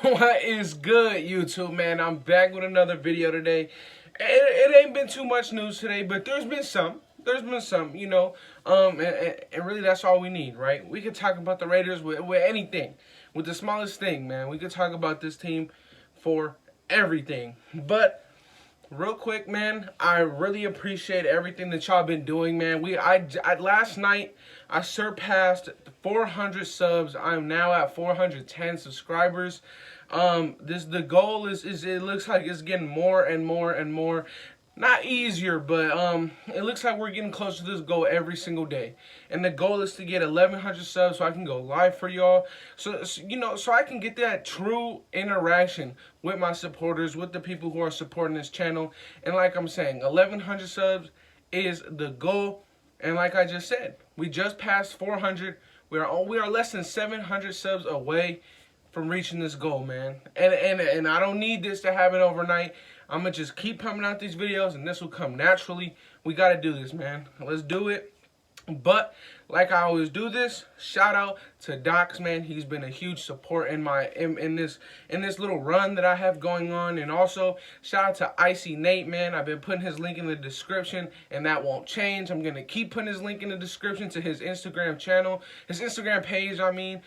What is good, YouTube, man? I'm back with another video today. It ain't been too much news today, but there's been some. And really that's all we need, right? We could talk about the Raiders with anything, with the smallest thing, man. We could talk about this team for everything. But real quick, man, I really appreciate everything that y'all been doing, man. Last night I surpassed 400 subs. I'm now at 410 subscribers. The goal is it looks like it's getting more and more and more. Not easier, but it looks like we're getting closer to this goal every single day. And the goal is to get 1,100 subs so I can go live for y'all. So I can get that true interaction with my supporters, with the people who are supporting this channel. And like I'm saying, 1,100 subs is the goal. And like I just said, we just passed 400. We are less than 700 subs away from reaching this goal, man. And I don't need this to happen overnight. I'm going to just keep pumping out these videos, and this will come naturally. We got to do this, man. Let's do it. But like I always do this, shout out to Docs, man. He's been a huge support in this little run that I have going on. And also shout out to Icy Nate, man. I've been putting his link in the description, and that won't change. I'm gonna keep putting his link in the description to his Instagram channel, his Instagram page. I mean,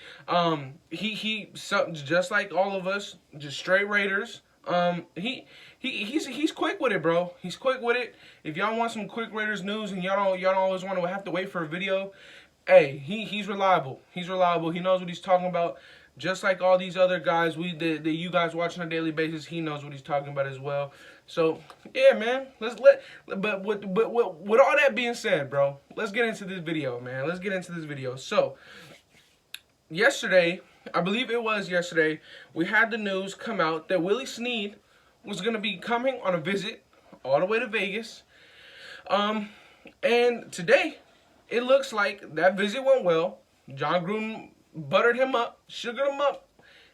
he just like all of us, just straight Raiders. He's quick with it, bro. He's quick with it. If y'all want some quick Raiders news and y'all don't always want to have to wait for a video, hey, he's reliable. He's reliable. He knows what he's talking about. Just like all these other guys that you guys watch on a daily basis, he knows what he's talking about as well. So yeah, man. But with all that being said, bro, let's get into this video, man. Let's get into this video. So yesterday, I believe it was yesterday, we had the news come out that Willie Snead was going to be coming on a visit all the way to Vegas. And today, it looks like that visit went well. John Gruden buttered him up, sugared him up.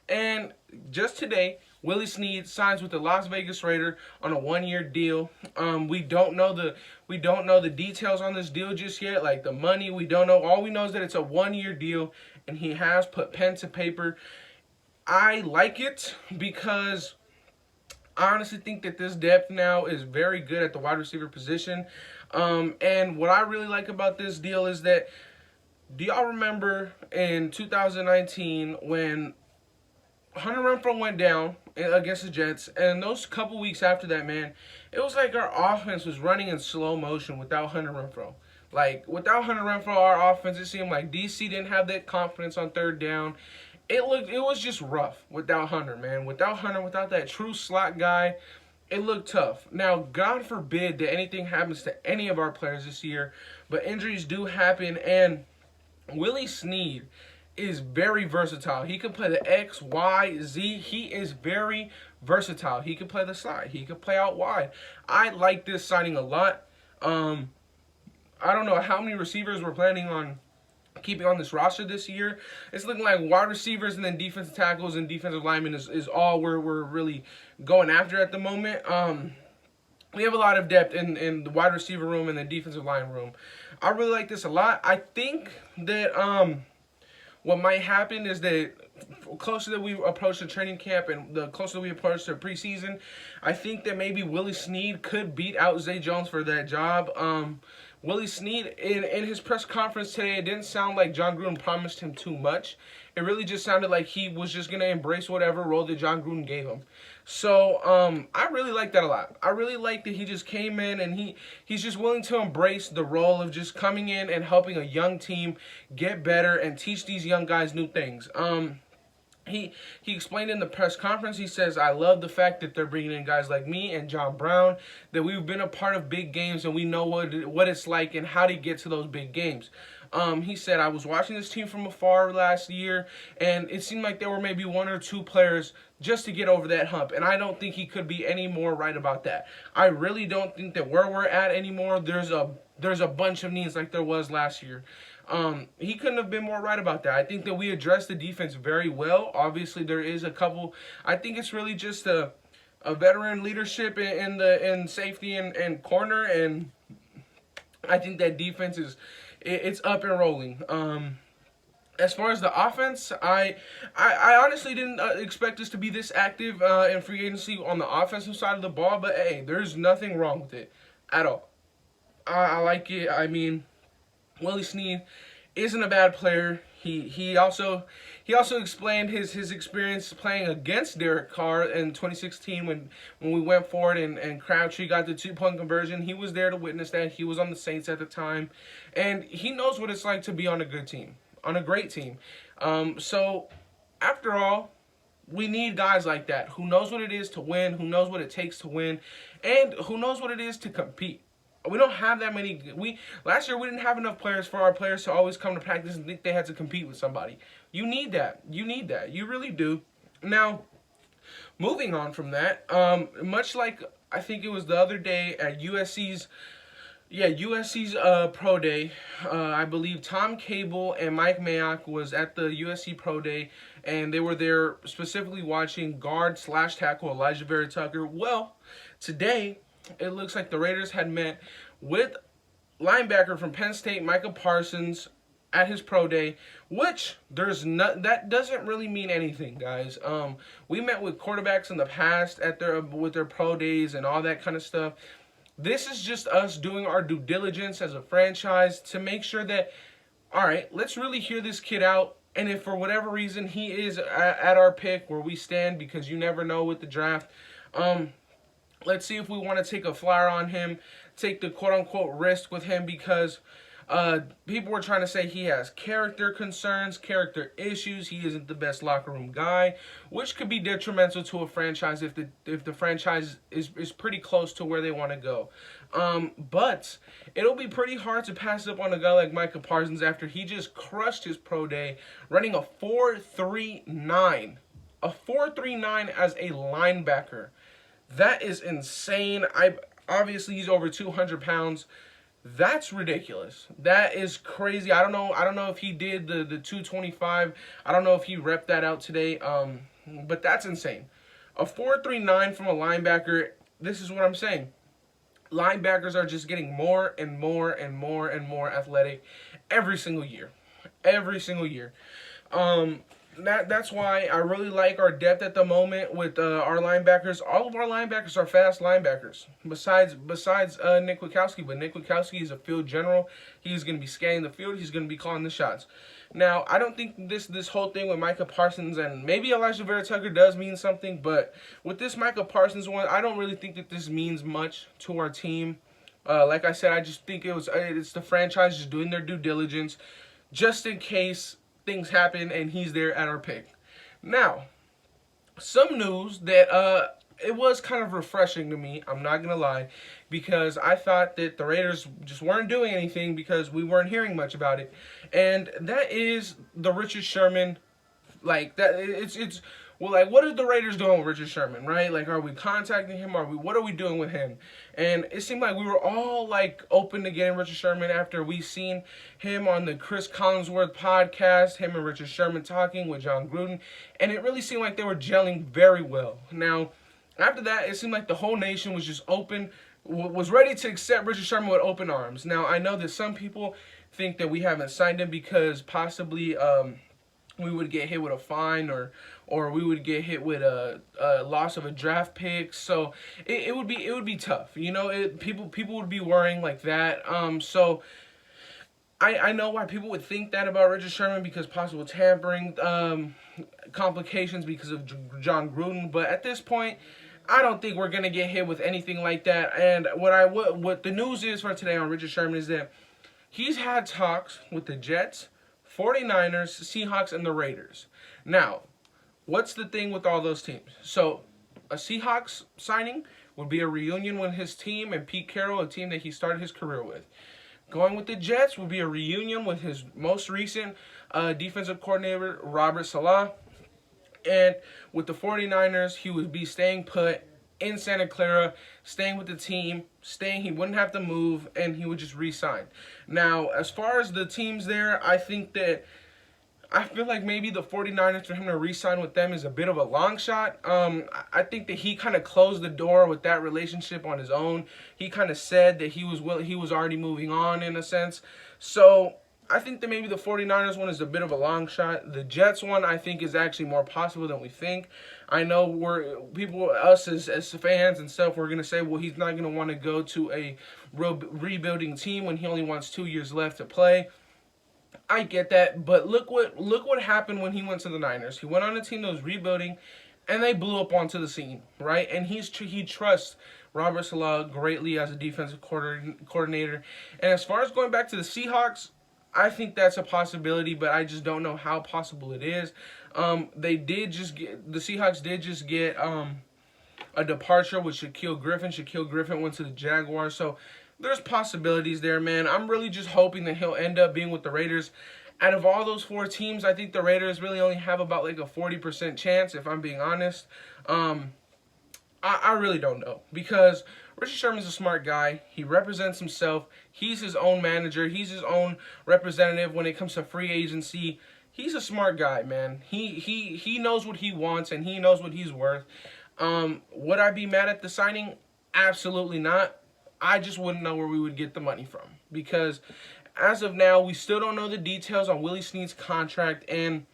And just today, Willie Snead signs with the Las Vegas Raiders on a 1-year deal. We don't know the details on this deal just yet, like the money. We don't know. All we know is that it's a 1-year deal, and he has put pen to paper. I like it because I honestly think that this depth now is very good at the wide receiver position. And what I really like about this deal is that, do y'all remember in 2019 when Hunter Renfrow went down against the Jets, and those couple weeks after that, man, it was like our offense was running in slow motion without Hunter Renfrow. Like, without Hunter Renfrow, our offense, it seemed like DC didn't have that confidence on third down. It was just rough without Hunter, man. Without Hunter, without that true slot guy, it looked tough. Now, God forbid that anything happens to any of our players this year, but injuries do happen, and Willie Snead is very versatile. He can play the X, Y, Z. He is very versatile. He can play the slot. He can play out wide. I like this signing a lot. I don't know how many receivers we're planning on keeping on this roster this year. It's looking like wide receivers and then defensive tackles and defensive linemen is all we're really going after at the moment. We have a lot of depth in the wide receiver room and the defensive line room. I really like this a lot. I think that what might happen is that closer that we approach the training camp and the closer we approach the preseason, I think that maybe Willie Snead could beat out Zay Jones for that job. Willie Snead, in his press conference today, it didn't sound like John Gruden promised him too much. It really just sounded like he was just going to embrace whatever role that John Gruden gave him. So, I really like that a lot. I really like that he just came in and he's just willing to embrace the role of just coming in and helping a young team get better and teach these young guys new things. He explained in the press conference, he says, I love the fact that they're bringing in guys like me and John Brown, that we've been a part of big games and we know what it's like and how to get to those big games. He said, I was watching this team from afar last year, and it seemed like there were maybe 1 or 2 players just to get over that hump, and I don't think he could be any more right about that. I really don't think that where we're at anymore, there's a bunch of needs like there was last year. He couldn't have been more right about that. I think that we addressed the defense very well. Obviously, there is a couple. I think it's really just a veteran leadership in safety and corner, and I think that defense it's up and rolling. As far as the offense, I honestly didn't expect us to be this active in free agency on the offensive side of the ball. But hey, there's nothing wrong with it at all. I like it. I mean, Willie Snead isn't a bad player. He also explained his experience playing against Derek Carr in 2016 when we went for it and Crabtree got the 2-point conversion. He was there to witness that. He was on the Saints at the time, and he knows what it's like to be on a good team, on a great team. So after all, we need guys like that who knows what it is to win, who knows what it takes to win, and who knows what it is to compete. We don't have that many. We last year we didn't have enough players for our players to always come to practice and think they had to compete with somebody. You need that. You need that. You really do. Now, moving on from that, much like I think it was the other day at USC's pro day. I believe Tom Cable and Mike Mayock was at the USC pro day, and they were there specifically watching guard slash tackle Elijah Vera Tucker. Well, today it looks like the Raiders had met with linebacker from Penn State, Micah Parsons, at his pro day, which that doesn't really mean anything, guys. We met with quarterbacks in the past at with their pro days and all that kind of stuff. This is just us doing our due diligence as a franchise to make sure that, all right, let's really hear this kid out. And if for whatever reason he is at our pick where we stand, because you never know with the draft, let's see if we want to take a flyer on him, take the quote-unquote risk with him, because people were trying to say he has character concerns, character issues. He isn't the best locker room guy, which could be detrimental to a franchise if the franchise is pretty close to where they want to go. But it'll be pretty hard to pass up on a guy like Micah Parsons after he just crushed his pro day, running a 4.39, a 4.39 as a linebacker. That is insane. Obviously he's over 200 pounds. That's ridiculous. That is crazy. I don't know if he did the 225. I don't know if he repped that out today. But that's insane. A 4.39 from a linebacker. This is what I'm saying. Linebackers are just getting more and more and more and more athletic every single year. Every single year. That's why I really like our depth at the moment with our linebackers. All of our linebackers are fast linebackers, besides Nick Witkowski. But Nick Witkowski is a field general. He's going to be scanning the field. He's going to be calling the shots. Now, I don't think this whole thing with Micah Parsons and maybe Elijah Vera Tucker does mean something, but with this Micah Parsons one, I don't really think that this means much to our team. Like I said, I just think it's the franchise just doing their due diligence, just in case things happen and he's there at our pick. Now, some news that it was kind of refreshing to me, I'm not gonna lie, because I thought that the Raiders just weren't doing anything because we weren't hearing much about it, and that is the Richard Sherman, like that. It's well, like, what are the Raiders doing with Richard Sherman, right? Like, are we contacting him? What are we doing with him? And it seemed like we were all, like, open to getting Richard Sherman after we seen him on the Chris Collinsworth podcast, him and Richard Sherman talking with John Gruden, and it really seemed like they were gelling very well. Now, after that, it seemed like the whole nation was just open, was ready to accept Richard Sherman with open arms. Now, I know that some people think that we haven't signed him because possibly we would get hit with a fine or we would get hit with a loss of a draft pick. So it would be tough. You know, people would be worrying like that. So I know why people would think that about Richard Sherman, because possible tampering complications because of John Gruden. But at this point, I don't think we're gonna get hit with anything like that. And what the news is for today on Richard Sherman is that he's had talks with the Jets, 49ers, Seahawks, and the Raiders. Now, what's the thing with all those teams? So, a Seahawks signing would be a reunion with his team and Pete Carroll, a team that he started his career with. Going with the Jets would be a reunion with his most recent defensive coordinator, Robert Saleh. And with the 49ers, he would be staying put in Santa Clara, staying with the team, he wouldn't have to move, and he would just re-sign. Now, as far as the teams there, I feel like maybe the 49ers, for him to re-sign with them is a bit of a long shot. I think that he kind of closed the door with that relationship on his own. He kind of said that he was already moving on in a sense. So I think that maybe the 49ers one is a bit of a long shot. The Jets one, I think, is actually more possible than we think. I know us as fans and stuff, we're going to say, well, he's not going to want to go to a rebuilding team when he only wants 2 years left to play. I get that, but look what happened when he went to the Niners. He went on a team that was rebuilding, and they blew up onto the scene, right? And he trusts Robert Saleh greatly as a defensive coordinator. And as far as going back to the Seahawks, I think that's a possibility, but I just don't know how possible it is. The Seahawks did just get a departure with Shaquille Griffin. Shaquille Griffin went to the Jaguars, so there's possibilities there, man. I'm really just hoping that he'll end up being with the Raiders. Out of all those 4 teams, I think the Raiders really only have about like a 40% chance, if I'm being honest. I really don't know, because Richard Sherman's a smart guy. He represents himself. He's his own manager. He's his own representative when it comes to free agency. He's a smart guy, man. He knows what he wants, and he knows what he's worth. Would I be mad at the signing? Absolutely not. I just wouldn't know where we would get the money from, because as of now, we still don't know the details on Willie Snead's contract, and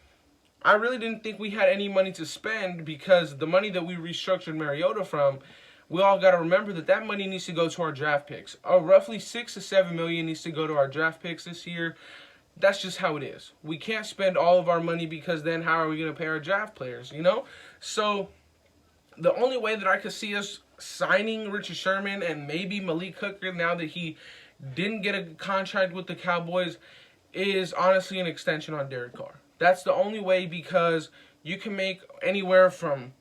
I really didn't think we had any money to spend, because the money that we restructured Mariota from, we all got to remember that money needs to go to our draft picks. Roughly $6 to $7 million needs to go to our draft picks this year. That's just how it is. We can't spend all of our money, because then how are we going to pay our draft players, you know? So the only way that I could see us signing Richard Sherman and maybe Malik Hooker, now that he didn't get a contract with the Cowboys, is honestly an extension on Derek Carr. That's the only way, because you can make anywhere from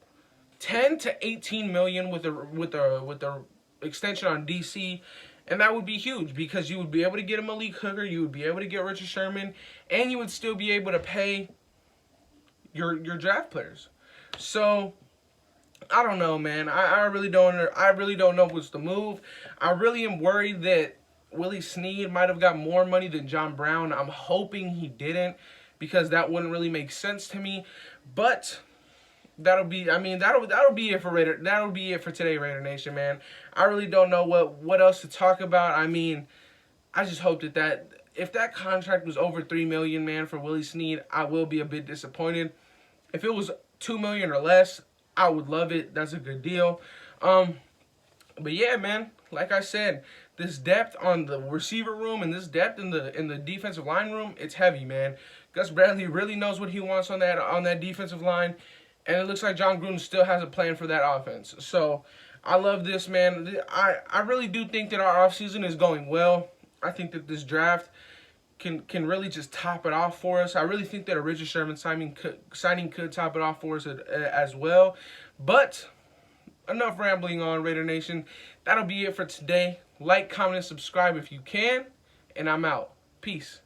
10 to 18 million with a extension on DC, and that would be huge, because you would be able to get a Malik Hooker, you would be able to get Richard Sherman, and you would still be able to pay your draft players. So I don't know, man. I really don't know what's the move. I really am worried that Willie Snead might have got more money than John Brown. I'm hoping he didn't, because that wouldn't really make sense to me. But that'll be it for Raider. That'll be it for today, Raider Nation, man. I really don't know what else to talk about. I mean, I just hope that if that contract was over $3 million, man, for Willie Snead, I will be a bit disappointed. If it was $2 million or less, I would love it. That's a good deal. But yeah, man, like I said, this depth on the receiver room and this depth in the defensive line room, it's heavy, man. Gus Bradley really knows what he wants on that defensive line, and it looks like John Gruden still has a plan for that offense. So I love this, man. I really do think that our offseason is going well. I think that this draft can really just top it off for us. I really think that a Richard Sherman signing could top it off for us as well. But enough rambling on, Raider Nation. That'll be it for today. Like, comment, and subscribe if you can. And I'm out. Peace.